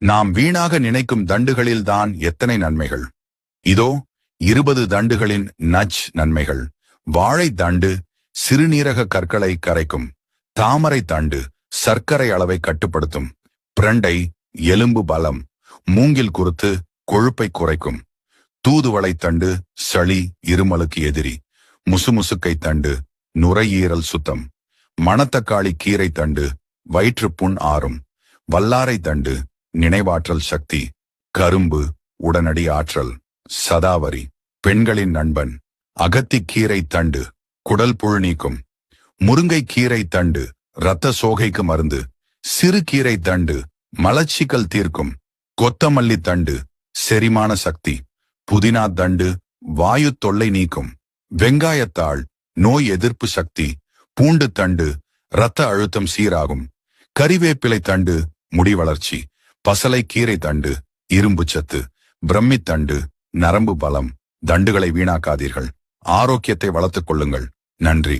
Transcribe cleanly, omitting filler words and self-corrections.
நாம் வீணாக நினைக்கும் தண்டுகளில்தான் எத்தனை நன்மைகள். இதோ 20 தண்டுகளின் நன்மைகள். வாழை தண்டு சிறுநீரக கற்களை கரைக்கும். தாமரை தண்டு சர்க்கரை அளவை கட்டுப்படுத்தும். பிரண்டை எலும்பு பலம். மூங்கில் குருத்து கொழுப்பை குறைக்கும். தூதுவளை தண்டு சளி இருமலுக்கு எதிரி. முசுமுசுக்கை தண்டு நுரையீரல் சுத்தம். மணத்தக்காளி கீரை தண்டு வயிற்றுப்புண் ஆறும். வல்லாரை தண்டு நினைவாற்றல் சக்தி. கரும்பு உடனடி ஆற்றல். சதாவரி பெண்களின் நண்பன். அகத்திக்கீரை தண்டு குடல் புழு நீக்கும். முருங்கை கீரை தண்டு இரத்த சோகைக்கு மருந்து. சிறு கீரை தண்டு மலச்சிக்கல் தீர்க்கும். கொத்தமல்லி தண்டு செரிமான சக்தி. புதினா தண்டு வாயு தொல்லை நீக்கும். வெங்காயத்தாள் நோய் எதிர்ப்பு சக்தி. பூண்டு தண்டு இரத்த அழுத்தம் சீராகும். கறிவேப்பிலை தண்டு முடி வளர்ச்சி. பசலை கீரை தண்டு இரும்பு சத்து. பிரம்மி தண்டு நரம்பு பலம். தண்டுகளை வீணாக்காதீர்கள். ஆரோக்கியத்தை வளர்த்துக் கொள்ளுங்கள். நன்றி.